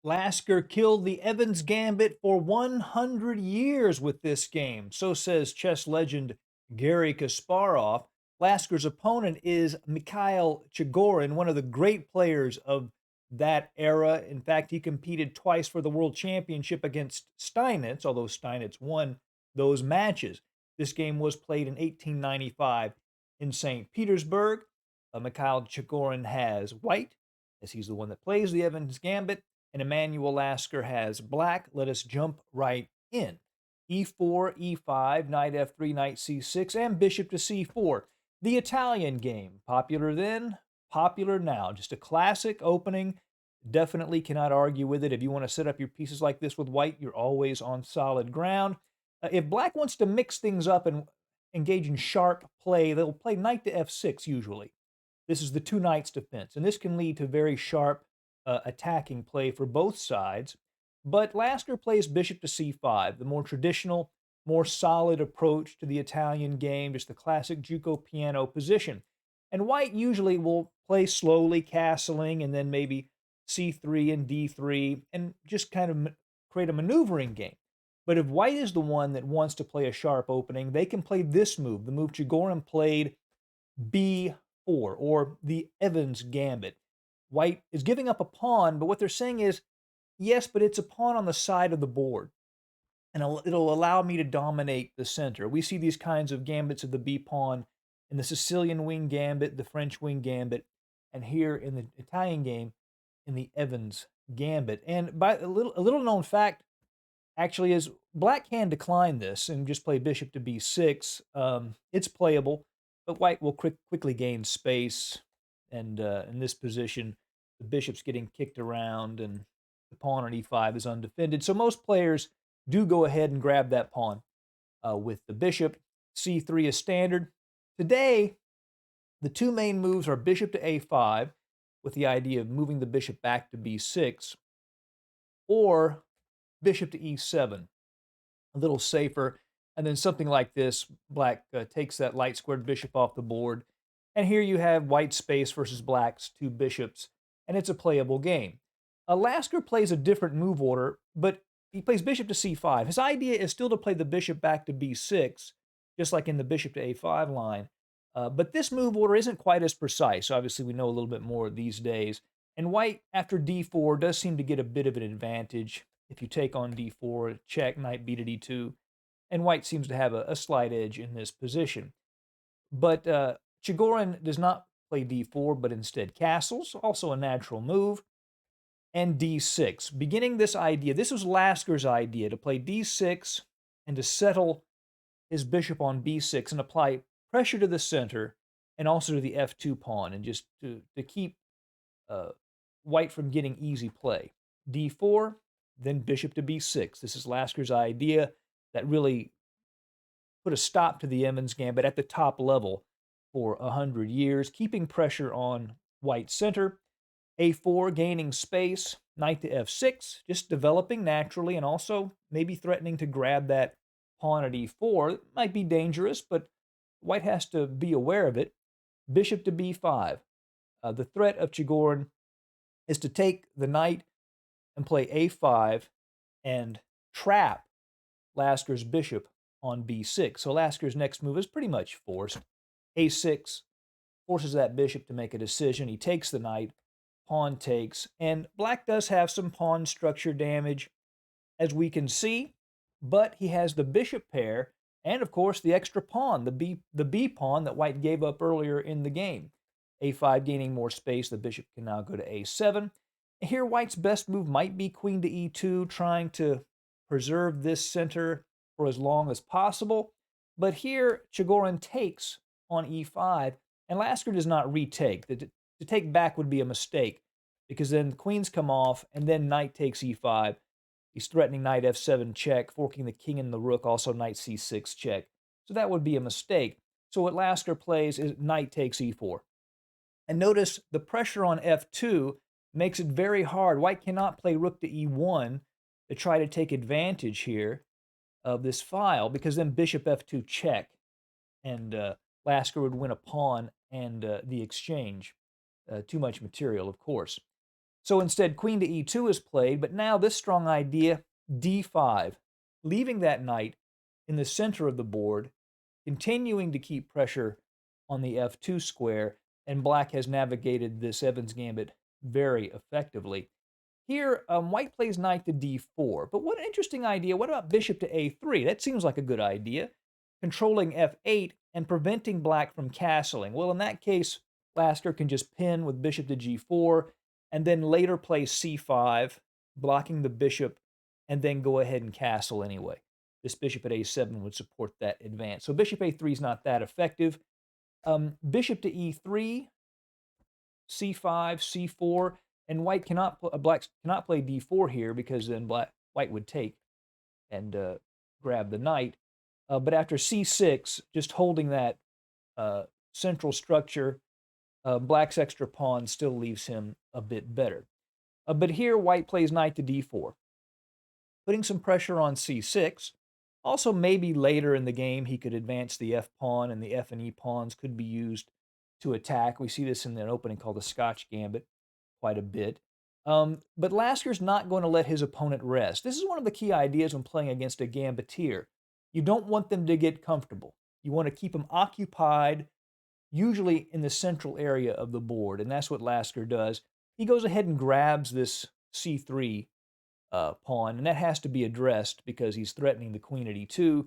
Lasker killed the Evans Gambit for 100 years with this game. So says chess legend Garry Kasparov. Lasker's opponent is Mikhail Chigorin, one of the great players of that era. In fact, he competed twice for the world championship against Steinitz, although Steinitz won those matches. This game was played in 1895 in St. Petersburg. Mikhail Chigorin has white, as he's the one that plays the Evans Gambit, and Emmanuel Lasker has black. Let us jump right in. E4, E5, knight F3, knight C6, and bishop to C4. The Italian game, popular then, popular now. Just a classic opening. Definitely cannot argue with it. If you want to set up your pieces like this with white, you're always on solid ground. If black wants to mix things up and engage in sharp play, they'll play knight to F6 usually. This is the two knights defense, and this can lead to very sharp attacking play for both sides. But Lasker plays bishop to c5, the more traditional, more solid approach to the Italian game, just the classic Juco piano position. And white usually will play slowly, castling, and then maybe c3 and d3, and just kind of create a maneuvering game. But if white is the one that wants to play a sharp opening, they can play this move, the move Chigorin played, b4, or the Evans Gambit. White is giving up a pawn, but what they're saying is, yes, but it's a pawn on the side of the board, and it'll allow me to dominate the center. We see these kinds of gambits of the b pawn in the Sicilian wing gambit, the French wing gambit, and here in the Italian game, in the Evans Gambit. And by a little known fact, actually, is black can decline this and just play bishop to b6. It's playable, but white will quickly gain space, and in this position, the bishop's getting kicked around, and the pawn on e5 is undefended. So most players do go ahead and grab that pawn with the bishop. c3 is standard. Today, the two main moves are bishop to a5, with the idea of moving the bishop back to b6, or bishop to e7, a little safer. And then something like this, black takes that light squared bishop off the board. And here you have white space versus black's two bishops, and it's a playable game. Lasker plays a different move order, but he plays bishop to c5. His idea is still to play the bishop back to b6, just like in the bishop to a5 line. But this move order isn't quite as precise. Obviously, we know a little bit more these days. And white, after d4, does seem to get a bit of an advantage. If you take on d4, check, knight b to d2, and white seems to have a slight edge in this position. But Chigorin does not play d4, but instead castles, also a natural move, and d6. Beginning this idea, this was Lasker's idea, to play d6 and to settle his bishop on b6 and apply pressure to the center and also to the f2 pawn, and just to keep white from getting easy play. d4, then bishop to b6. This is Lasker's idea that really put a stop to the Evans Gambit at the top level for 100 years, keeping pressure on white's center. a4, gaining space. Knight to f6, just developing naturally, and also maybe threatening to grab that pawn at e4. It might be dangerous, but white has to be aware of it. Bishop to b5. The threat of Chigorin is to take the knight and play a5 and trap Lasker's bishop on b6. So Lasker's next move is pretty much forced. a6 forces that bishop to make a decision. He takes the knight, pawn takes, and black does have some pawn structure damage, as we can see, but he has the bishop pair and, of course, the extra pawn, the b pawn that white gave up earlier in the game. a5 gaining more space, the bishop can now go to a7. Here, white's best move might be queen to e2, trying to preserve this center for as long as possible. But here, Chigorin takes on e5, and Lasker does not retake. To take back would be a mistake, because then queens come off, and then knight takes e5. He's threatening knight f7 check, forking the king and the rook, also knight c6 check. So that would be a mistake. So what Lasker plays is knight takes e4. And notice the pressure on f2 makes it very hard. White cannot play rook to e1 to try to take advantage here of this file, because then bishop f2 check, and Lasker would win a pawn and the exchange. Too much material, of course. So instead, queen to e2 is played, but now this strong idea, d5, leaving that knight in the center of the board, continuing to keep pressure on the f2 square, and black has navigated this Evans Gambit very effectively. Here, white plays knight to d4, but what an interesting idea. What about bishop to a3? That seems like a good idea. Controlling f8 and preventing black from castling. Well, in that case, Lasker can just pin with bishop to g4, and then later play c5, blocking the bishop, and then go ahead and castle anyway. This bishop at a7 would support that advance. So bishop a3 is not that effective. Bishop to e3, c5, c4, and white cannot, black cannot play d4 here because then white would take and grab the knight. But after c6, just holding that central structure, black's extra pawn still leaves him a bit better. But here, white plays knight to d4, putting some pressure on c6. Also, maybe later in the game, he could advance the f pawn, and the f and e pawns could be used to attack. We see this in an opening called the Scotch Gambit quite a bit. But Lasker's not going to let his opponent rest. This is one of the key ideas when playing against a gambiteer. You don't want them to get comfortable. You want to keep them occupied, usually in the central area of the board, and that's what Lasker does. He goes ahead and grabs this c3 pawn, and that has to be addressed because he's threatening the queen at e2.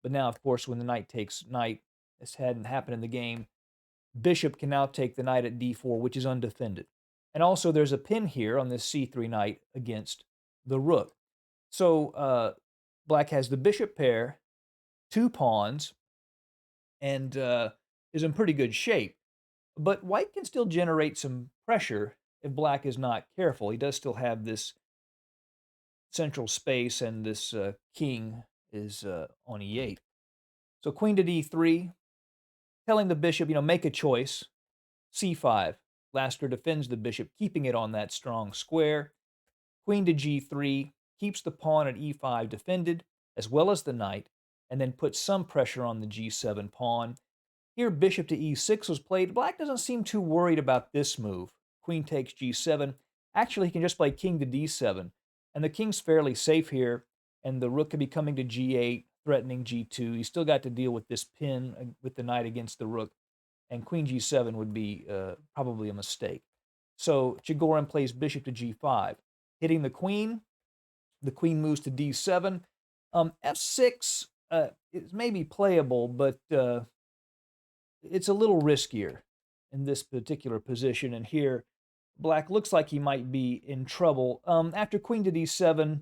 But now, of course, when the knight takes knight, this hadn't happened in the game, bishop can now take the knight at d4, which is undefended. And also, there's a pin here on this c3 knight against the rook. So black has the bishop pair, 2 pawns, and is in pretty good shape. But white can still generate some pressure if black is not careful. He does still have this central space, and this king is on e8. So queen to d3, telling the bishop, make a choice. c5. Lasker defends the bishop, keeping it on that strong square. Queen to g3 keeps the pawn at e5 defended, as well as the knight, and then puts some pressure on the g7 pawn. Here, bishop to e6 was played. Black doesn't seem too worried about this move. Queen takes g7. Actually, he can just play king to d7, and the king's fairly safe here, and the rook could be coming to g8, threatening g2. He's still got to deal with this pin with the knight against the rook, and queen g7 would be probably a mistake. So Chigorin plays bishop to g5, hitting the queen. The queen moves to d7. f6 is maybe playable, but it's a little riskier in this particular position. And here, black looks like he might be in trouble. After queen to d7,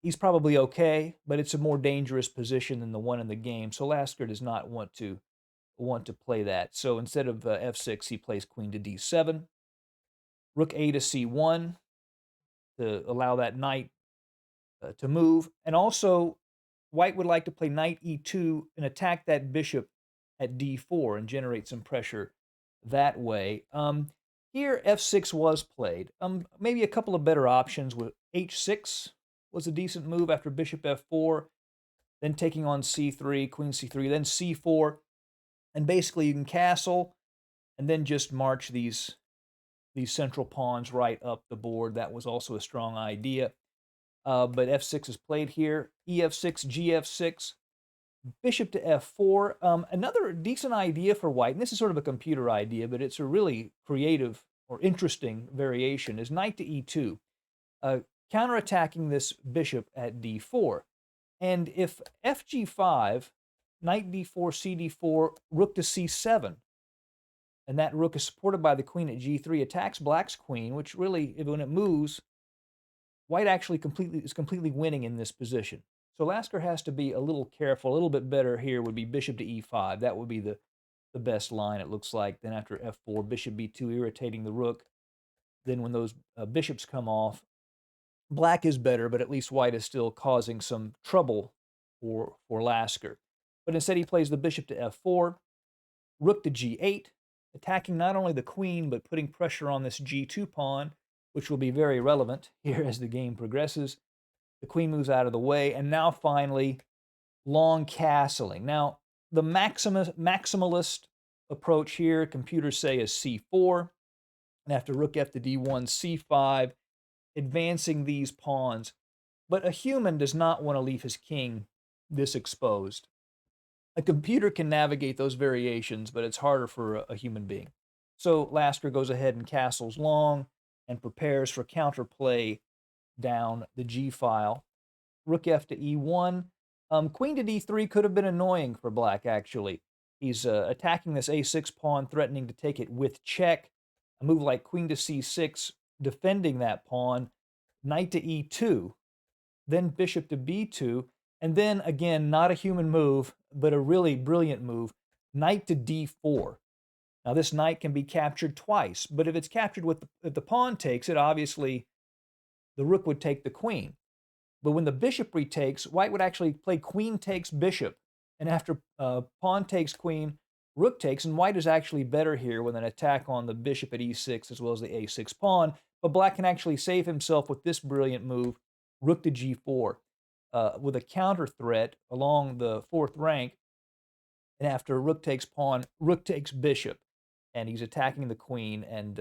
he's probably okay, but it's a more dangerous position than the one in the game. So Lasker does not want to play that. So instead of f6, he plays queen to d7, rook a to c1 to allow that knight to move. And also, white would like to play knight e2 and attack that bishop at d4 and generate some pressure that way. Here, f6 was played. Maybe a couple of better options with h6 was a decent move after bishop f4, then taking on c3, queen c3, then c4. And basically, you can castle and then just march these central pawns right up the board. That was also a strong idea. But f6 is played here. ef6, gf6, bishop to f4. Another decent idea for white, and this is sort of a computer idea, but it's a really creative or interesting variation, is knight to e2, counterattacking this bishop at d4. And if fg5, knight d4, cd4, rook to c7, and that rook is supported by the queen at g3, attacks black's queen, which really, when it moves, white actually is completely winning in this position. So Lasker has to be a little careful. A little bit better here would be bishop to e5. That would be the best line, it looks like. Then after f4, bishop b2, irritating the rook. Then when those bishops come off, black is better, but at least white is still causing some trouble for Lasker. But instead, he plays the bishop to f4, rook to g8, attacking not only the queen, but putting pressure on this g2 pawn, which will be very relevant here as the game progresses. The queen moves out of the way, and now finally, long castling. Now, the maximalist approach here, computers say, is c4. And after rook f to d1, c5, advancing these pawns. But a human does not want to leave his king this exposed. A computer can navigate those variations, but it's harder for a human being. So Lasker goes ahead and castles long and prepares for counterplay down the g file. Rook f to e1. Queen to d3 could have been annoying for black, actually. He's attacking this a6 pawn, threatening to take it with check. A move like queen to c6, defending that pawn. Knight to e2, then bishop to b2, and then again, not a human move, but a really brilliant move, knight to d4. Now this knight can be captured twice, but if it's captured with if the pawn takes it, obviously the rook would take the queen. But when the bishop retakes, white would actually play queen takes bishop, and after pawn takes queen, rook takes, and white is actually better here with an attack on the bishop at e6 as well as the a6 pawn, but black can actually save himself with this brilliant move, rook to g4, with a counter threat along the fourth rank, and after rook takes pawn, rook takes bishop, and he's attacking the queen, and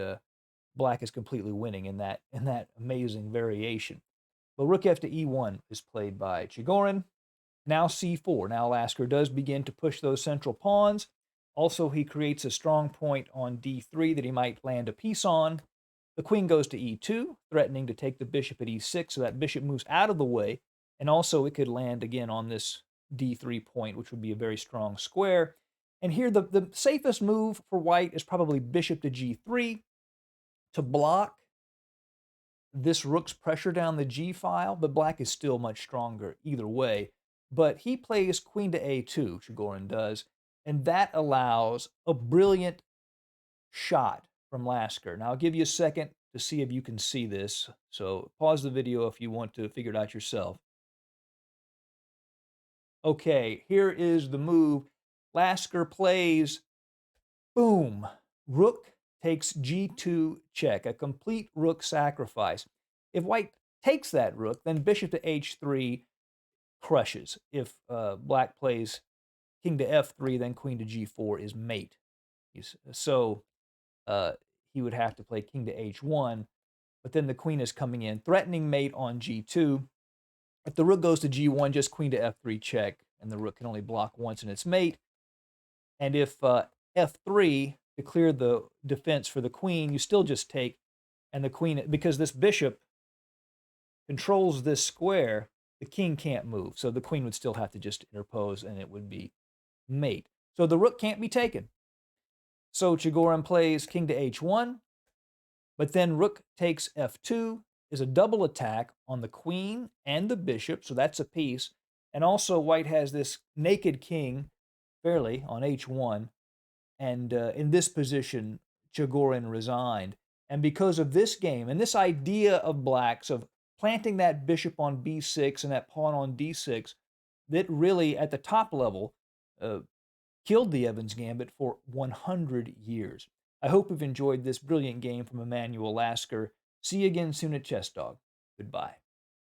black is completely winning in that amazing variation. Well, rook f to e1 is played by Chigorin. Now c4. Now Lasker does begin to push those central pawns. Also, he creates a strong point on d3 that he might land a piece on. The queen goes to e2, threatening to take the bishop at e6, so that bishop moves out of the way. And also, it could land again on this d3 point, which would be a very strong square. And here, the safest move for white is probably bishop to g3 to block this rook's pressure down the g file, but black is still much stronger either way. But he plays queen to a2, Chigorin does, and that allows a brilliant shot from Lasker. Now, I'll give you a second to see if you can see this. So pause the video if you want to figure it out yourself. Okay, here is the move. Lasker plays, boom, rook takes g2 check, a complete rook sacrifice. If white takes that rook, then bishop to h3 crushes. If black plays king to f3, then queen to g4 is mate. So he would have to play king to h1, but then the queen is coming in, threatening mate on g2. If the rook goes to g1, just queen to f3 check, and the rook can only block once in its mate. And if f3 to clear the defense for the queen, you still just take, and the queen, because this bishop controls this square, the king can't move. So the queen would still have to just interpose, and it would be mate. So the rook can't be taken. So Chigorin plays king to h1, but then rook takes f2 is a double attack on the queen and the bishop, so that's a piece. And also white has this naked king, fairly, on h1, and in this position, Chigorin resigned. And because of this game, and this idea of blacks of planting that bishop on b6 and that pawn on d6, that really, at the top level, killed the Evans Gambit for 100 years. I hope you've enjoyed this brilliant game from Emmanuel Lasker. See you again soon at Chess Dog. Goodbye.